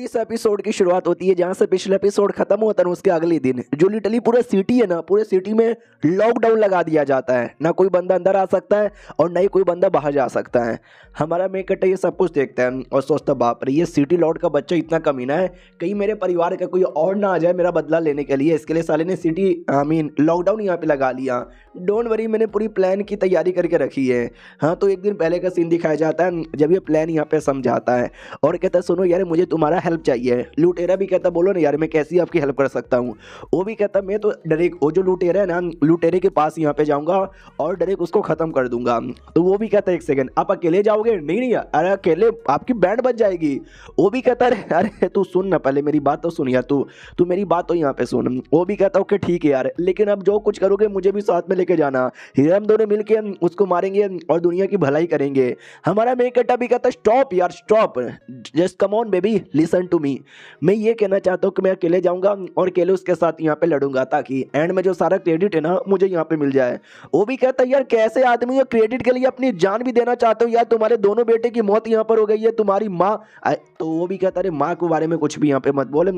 इस एपिसोड की शुरुआत होती है जहां से पिछला एपिसोड खत्म हुआ था ना उसके अगले दिन जो लिटरली पूरा सिटी है ना, पूरे सिटी में लॉकडाउन लगा दिया जाता है। ना कोई बंदा अंदर आ सकता है और ना ही कोई बंदा बाहर जा सकता है। हमारा मेन कट्टा ये सब कुछ देखता है और सोचता बाप रे, ये सिटी लॉर्ड का बच्चा इतना कमीना है, कहीं मेरे परिवार का कोई और ना आ जाए मेरा बदला लेने के लिए। इसके लिए साले ने सिटी लॉकडाउन यहाँ पे लगा लिया। डोंट वरी, मैंने पूरी प्लान की तैयारी करके रखी है। हाँ, तो एक दिन पहले का सीन दिखाया जाता है जब ये प्लान यहाँ पे समझाता है और कहता है सुनो यार, मुझे तुम्हारा हेल्प चाहिए। लुटेरा भी कहता बोलो ना यार, मैं कैसी आपकी हेल्प कर सकता हूँ। वो भी कहता मैं तो डायरेक्ट वो जो लुटेरा है ना, लुटेरे के पास यहाँ पे जाऊँगा और डायरेक्ट उसको ख़त्म कर दूंगा। तो वो भी कहता है एक सेकंड, आप अकेले जाओगे? नहीं नहीं, अरे अकेले आपकी बैंड बच जाएगी। वो भी कहता है अरे तू सुन ना, पहले मेरी बात तो सुन यार, तू मेरी बात तो यहाँ पे सुन। वो भी कहता ओके ठीक है यार, लेकिन अब जो कुछ करोगे मुझे भी साथ में लेके जाना। हम दोनों मिलके उसको मारेंगे और दुनिया की भलाई करेंगे। हमारा मेन कट्टा भी कहता स्टॉप यार stop, just come on baby listen to me. मैं ये कहना चाहता हूँ कि मैं अकेले जाऊंगा और अकेले उसके साथ यहाँ पे लड़ूंगा ताकि एंड में जो सारा क्रेडिट है ना मुझे यहाँ पे मिल जाए। वो भी कहता है यार कैसे आदमी हो, क्रेडिट के लिए अपनी जान भी देना चाहते हो यार, तुम्हारे दोनों बेटे की मौत यहाँ पर हो गई है, तुम्हारी माँ। तो वो भी कहता है माँ के बारे में कुछ भी यहाँ पे मत बोले,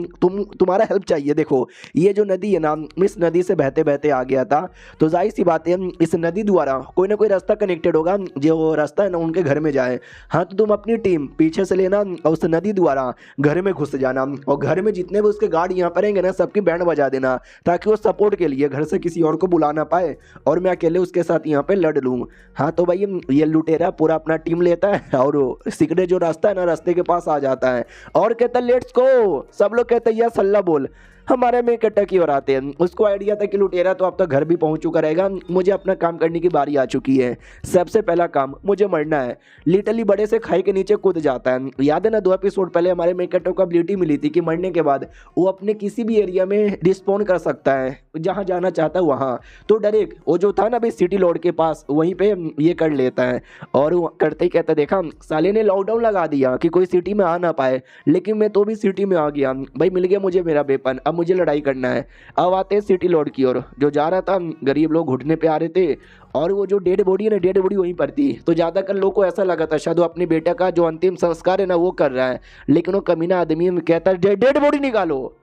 तुम्हारा हेल्प चाहिए। देखो ये जो नदी है ना, इस नदी से बहते बहते आ गया था, तो जाहिर सी बात है इस नदी द्वारा कोई ना कोई रास्ता कनेक्टेड होगा, जो रास्ता है ना उनके घर में जाए। हाँ, तो तुम अपनी टीम पीछे से लेना और उस नदी द्वारा घर में घुस जाना और घर में जितने भी उसके गार्ड यहाँ पर रहेंगे ना सबकी बैंड बजा देना ताकि वो सपोर्ट के लिए घर से किसी और को बुला ना पाए और मैं अकेले उसके साथ यहाँ पे लड़ लूँ। हाँ, तो भाई ये लुटेरा पूरा अपना टीम लेता है और सीक्रेट जो रास्ता है ना रास्ते के पास आ जाता है और कहता है लेट्स गो। सब लोग कहते हैं यार सल्ला बोल। हमारे में कट्टा की ओर आते हैं। उसको आइडिया था कि लुटेरा तो अब तक घर भी पहुंच चुका रहेगा, मुझे अपना काम करने की बारी आ चुकी है। सबसे पहला काम मुझे मरना है। लिटरली बड़े से खाई के नीचे कूद जाता है। याद है ना 2 एपिसोड पहले हमारे में कट्टा को एबिलिटी मिली थी कि मरने के बाद वो अपने किसी भी एरिया में रिस्पॉन्ड कर सकता है, जहाँ जाना चाहता है वहाँ। तो डायरेक्ट वो जो था ना भाई सिटी लॉर्ड के पास, वहीं पे ये कर लेता है और वो करते ही कहता देखा साले ने लॉकडाउन लगा दिया कि कोई सिटी में आ ना पाए, लेकिन मैं तो भी सिटी में आ गया भाई, मिल गया मुझे मेरा वेपन, अब मुझे लड़ाई करना है। अब आते हैं सिटी लॉर्ड की ओर। जो जा रहा था, गरीब लोग घुटने पे आ रहे थे और वो जो डेड बॉडी है ना, डेड बॉडी वहीं पर थी। तो ज़्यादातर लोग को ऐसा लगा था शायद वो अपने बेटा का जो अंतिम संस्कार है ना वो कर रहा है, लेकिन वो कमीना आदमी कहता है डेड बॉडी निकालो।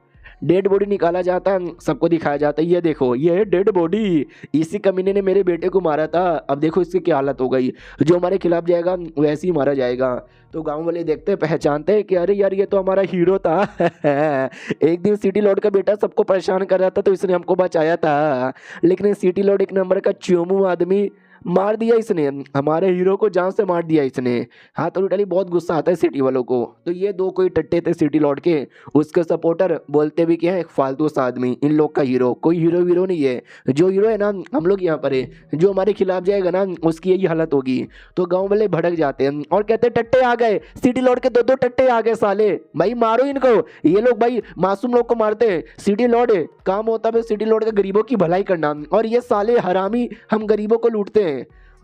डेड बॉडी निकाला जाता है, सबको दिखाया जाता है ये देखो ये है डेड बॉडी, इसी कमीने ने मेरे बेटे को मारा था, अब देखो इसकी क्या हालत हो गई। जो हमारे खिलाफ जाएगा वैसे ही मारा जाएगा। तो गांव वाले देखते पहचानते हैं कि अरे यार ये तो हमारा हीरो था एक दिन सिटी लॉर्ड का बेटा सबको परेशान कर रहा था तो इसने हमको बचाया था, लेकिन सिटी लॉर्ड एक नंबर का चोमू आदमी मार दिया इसने, हमारे हीरो को जान से मार दिया इसने। हाँ, तो लिटरली बहुत गुस्सा आता है सिटी वालों को। तो ये 2 कोई टट्टे थे सिटी लॉर्ड के, उसके सपोर्टर बोलते भी क्या है एक फालतू सा आदमी, इन लोग का हीरो कोई हीरो नहीं है। जो हीरो है ना हम लोग यहाँ पर है, जो हमारे खिलाफ जाएगा ना उसकी यही हालत होगी। तो गाँव वाले भड़क जाते हैं और कहते टट्टे आ गए, सिटी लॉर्ड के 2 टट्टे आ गए साले, भाई मारो इनको। ये लोग भाई मासूम लोग को मारते हैं, सिटी लॉर्ड है काम होता है सिटी लॉर्ड का गरीबों की भलाई करना, और ये साले हरामी हम गरीबों को लूटते हैं।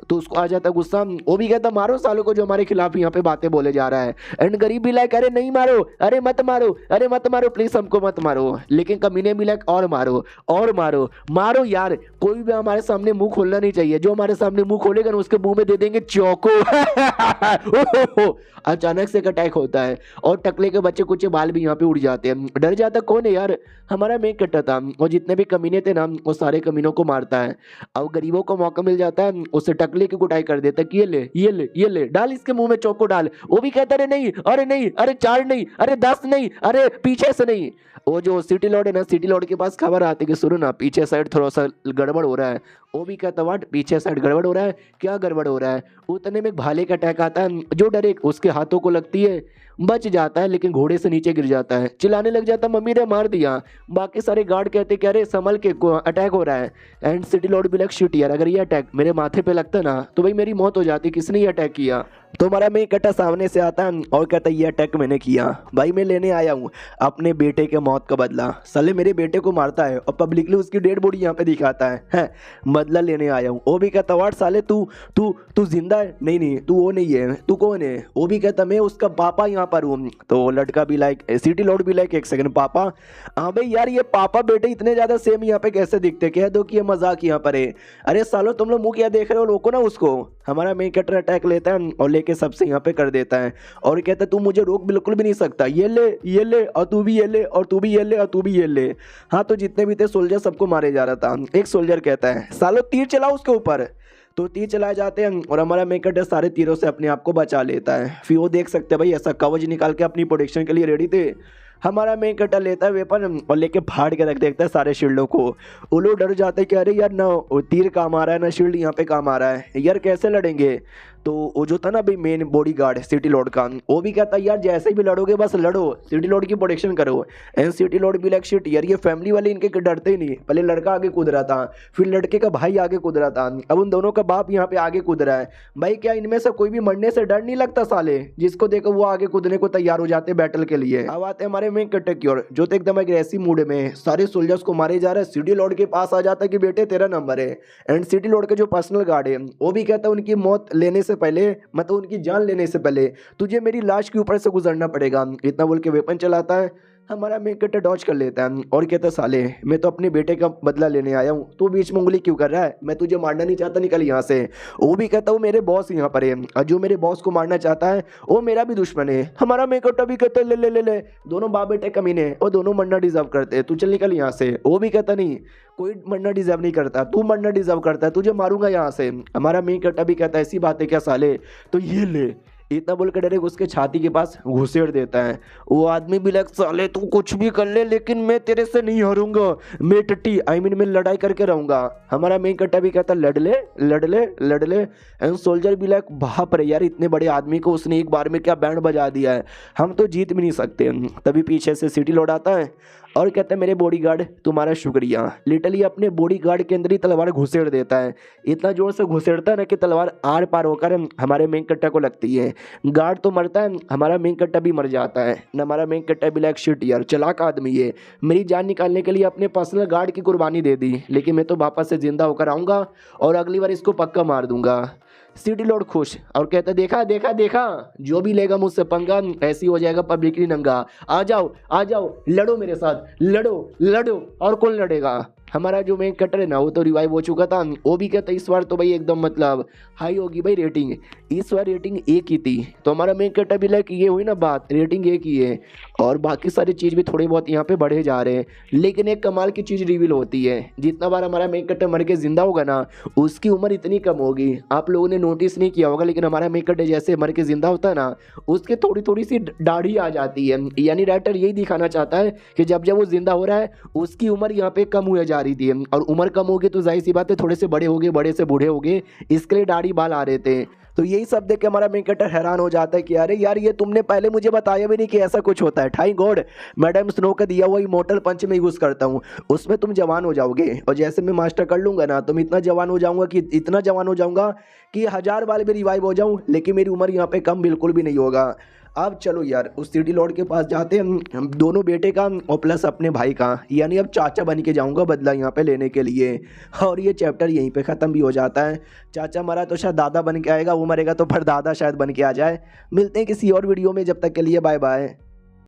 तो उसको आ जाता गुस्सा, वो भी कहता मारो सालों को जो हमारे खिलाफ यहाँ पे बातें बोले जा रहा है। एंड गरीब भी लाइक अरे नहीं मारो, अरे मत मारो, अरे मत मारो प्लीज हमको मत मारो। लेकिन कमीने भी लाइक और मारो और मारो मारो यार, कोई भी हमारे सामने मुंह खोलना नहीं चाहिए, जो हमारे सामने मुंह खोलेगा ना उसके मुंह में दे देंगे चौको अचानक से अटैक होता है और टकले के बच्चे कुछ बाल भी यहाँ पे उड़ जाते हैं। डर जाता कौन है यार, हमारा मेन कट्टा था और जितने भी कमीने थे ना वो सारे कमीनों को मारता है। अब गरीबों को मौका मिल जाता है उससे टकले की कुटाई कर देता है कि ये ले डाल इसके मुंह में चौको डाल। वो भी कहता है नहीं, अरे 4 नहीं, अरे 10 नहीं, अरे पीछे से नहीं। वो जो सिटी लॉर्ड है ना, सिटी लॉर्ड के पास खबर आती है कि सुनो ना पीछे साइड थोड़ा सा गड़बड़ हो रहा है। वो भी कहता वाट पीछे साइड गड़बड़ हो रहा है, क्या गड़बड़ हो रहा है। उतने में भाले का अटैक आता है, जो डायरेक्ट उसके हाथों को लगती है, बच जाता है लेकिन घोड़े से नीचे गिर जाता है, चिल्लाने लग जाता मम्मी ने मार दिया। बाकी सारे गार्ड कहते कि अरे संभल के अटैक हो रहा है। एंड सिटी लॉर्ड भी लग शिट यार, अगर ये अटैक मेरे माथे पे लगता ना तो भाई मेरी मौत हो जाती, किसने ये अटैक किया। तो हमारा मेन कट्टा सामने से आता है और कहता ये अटैक मैंने किया भाई, मैं लेने आया हूँ अपने बेटे के मौत का बदला। साले मेरे बेटे को मारता है और पब्लिकली उसकी डेड बॉडी यहाँ पे दिखाता है बदला लेने आया हूँ। वो भी कहता वाट साले तू जिंदा है? नहीं तू वो नहीं है, तू कौन है? वो भी कहता मैं उसका पापा यहाँ पर हूँ। तो लड़का भी लाइक सिटी लॉर्ड भी लाइक एक सेकंड पापा, हाँ भाई यार ये पापा बेटे इतने ज्यादा सेम यहाँ पे कैसे दिखते, कह दो कि ये मजाक यहाँ पर है। अरे सालो तुम लोग मुंह क्या देख रहे हो, रोको ना उसको। हमारा मेन कटर अटैक लेता है और लेके सबसे यहाँ पे कर देता है और कहता है तू मुझे रोक बिल्कुल भी नहीं सकता, ये ले और तू भी ये ले और तू भी ये ले और तू भी ये ले। हाँ तो जितने भी थे सोल्जर सबको मारे जा रहा था। एक सोल्जर कहता है सालो तीर चलाओ उसके ऊपर, तो तीर चलाए जाते हैं और हमारा मेन कैरेक्टर सारे तीरों से अपने आप को बचा लेता है। फिर वो देख सकते हैं भाई ऐसा कवच निकाल के अपनी प्रोटेक्शन के लिए रेडी थे। हमारा मेन कैरेक्टर लेता है वेपन और लेके फाड़ के रख देखता है सारे शील्डों को। वो लोग डर जाते हैं कि अरे यार ना तीर काम आ रहा है ना शील्ड यहाँ पे काम आ रहा है, यार कैसे लड़ेंगे। तो वो जो था ना भाई main body guard city Lord का, वो भी कहता है यार जैसे भी लड़ोगे बस लड़ो, सिटी लॉर्ड की प्रोटेक्शन करो। एंड सिटी लॉर्ड भी लाइक शिट यार ये फैमिली वाले इनके डरते ही नहीं। पहले लड़का आगे कूद रहा था, फिर लड़के का भाई आगे कूद रहा था, अब उन दोनों का बाप यहाँ पे आगे कूद रहा है। भाई क्या इनमें से कोई भी मरने से डर नहीं लगता साले, जिसको देखो वो आगे कूदने को तैयार हो जाते बैटल के लिए। अब आते हैं हमारे मेन कैरेक्टर की ओर जो तो एकदम एग्रेसिव मूड में सारे सोल्जर्स को मारे जा रहे हैं। सिटी लॉर्ड के पास आ जाता है कि बेटे तेरा नंबर है। एंड सिटी लॉर्ड के जो पर्सनल गार्ड है वो भी कहता है उनकी मौत लेने से पहले मतलब उनकी जान लेने से पहले तुझे मेरी लाश के ऊपर से गुजरना पड़ेगा। इतना बोल के वेपन चलाता है। हमारा मेन कैरेक्टर डॉज कर लेता है और कहता है साले मैं तो अपने बेटे का बदला लेने आया हूँ, तू बीच में उंगली क्यों कर रहा है, मैं तुझे मारना नहीं चाहता, निकल यहाँ से। वो भी कहता हूँ मेरे बॉस यहाँ पर है और जो मेरे बॉस को मारना चाहता है वो मेरा भी दुश्मन है। हमारा मेन कैरेक्टर भी कहता है ले ले ले ले दोनों बाप बेटे कमीने और दोनों मरना डिजर्व करते हैं, तू चल निकल यहाँ से। वो भी कहता नहीं कोई मरना डिजर्व नहीं करता, तू मरना डिजर्व करता है, तुझे मारूंगा यहाँ से। हमारा मेन कैरेक्टर भी कहता है ऐसी बात है क्या साले, तो ये ले। इतना बोलकर डायरेक्ट उसके छाती के पास घुसेड़ देता है। वो आदमी भी लग साले तू कुछ भी कर ले लेकिन मैं तेरे से नहीं हारूंगा, मैं टट्टी मैं लड़ाई करके रहूंगा। हमारा मेन कैरेक्टर भी कहता लड़ ले लड़ ले लड़ ले। एंड सोल्जर भी लाइक बाप रे यार इतने बड़े आदमी को उसने एक बार में क्या बैंड बजा दिया है, हम तो जीत भी नहीं सकते। तभी पीछे से सिटी लौट आता है और कहता है मेरे बॉडीगार्ड तुम्हारा शुक्रिया। लिटरली अपने बॉडीगार्ड के अंदर ही तलवार घुसेड़ देता है। इतना जोर से घुसेड़ता है ना कि तलवार आर पार होकर हमारे मेन कैरेक्टर को लगती है। गार्ड तो मरता है, हमारा मेन कैरेक्टर भी मर जाता है। न हमारा मेन कैरेक्टर भी लाइक शिट यार चालाक आदमी है, मेरी जान निकालने के लिए अपने पर्सनल गार्ड की कुर्बानी दे दी, लेकिन मैं तो वापस से जिंदा होकर आऊँगा और अगली बार इसको पक्का मार दूंगा। सिटी लॉर्ड खुश और कहता देखा देखा देखा जो भी लेगा मुझसे पंगा ऐसी हो जाएगा पब्लिकली नंगा, आ जाओ लड़ो मेरे साथ, लड़ो लड़ो। और कौन लड़ेगा। हमारा जो मेन कैरेक्टर है ना वो तो रिवाइव हो चुका था। वो भी कहता इस बार तो भाई एकदम मतलब हाई होगी भाई रेटिंग, इस बार रेटिंग एक ही थी। तो हमारा मेन कैरेक्टर भी लाइक ये हुई ना बात, रेटिंग एक ही है और बाकी सारी चीज़ भी थोड़ी बहुत यहाँ पे बढ़े जा रहे हैं। लेकिन एक कमाल की चीज़ रिवील होती है, जितना बार हमारा मेन कैरेक्टर मर के जिंदा होगा ना उसकी उम्र इतनी कम होगी। आप लोगों ने नोटिस नहीं किया होगा लेकिन हमारा मेन कैरेक्टर जैसे मर के जिंदा होता है ना उसके थोड़ी थोड़ी सी दाढ़ी आ जाती है। यानी राइटर यही दिखाना चाहता है कि जब जब वो जिंदा हो रहा है उसकी उम्र यहाँ पे कम हुई जा रही थी और उम्र कम होगी तो जाहिर सी बात है थोड़े से बड़े हो गए, बड़े से बूढ़े हो गए, इसके लिए दाढ़ी बाल आ रहे थे। तो यही सब देख के हमारा मेन कैरेक्टर हैरान हो जाता है कि अरे यार ये तुमने पहले मुझे बताया भी नहीं कि ऐसा कुछ होता है। थैंक गॉड मैडम स्नो का दिया हुआ इमोर्टल पंच में यूज़ करता हूँ, उसमें तुम जवान हो जाओगे और जैसे मैं मास्टर कर लूँगा ना तुम इतना जवान हो जाऊँगा कि इतना जवान हो जाऊँगा कि 1000 बार भी रिवाइव हो जाऊँ लेकिन मेरी उम्र यहाँ पे कम बिल्कुल भी नहीं होगा। अब चलो यार उस सिटी लॉर्ड के पास जाते हैं हम दोनों बेटे का और प्लस अपने भाई का, यानी अब चाचा बन के जाऊंगा बदला यहाँ पे लेने के लिए। और ये चैप्टर यहीं पे ख़त्म भी हो जाता है। चाचा मरा तो शायद दादा बन के आएगा, वो मरेगा तो फिर दादा शायद बन के आ जाए। मिलते हैं किसी और वीडियो में, जब तक के लिए बाय बाय।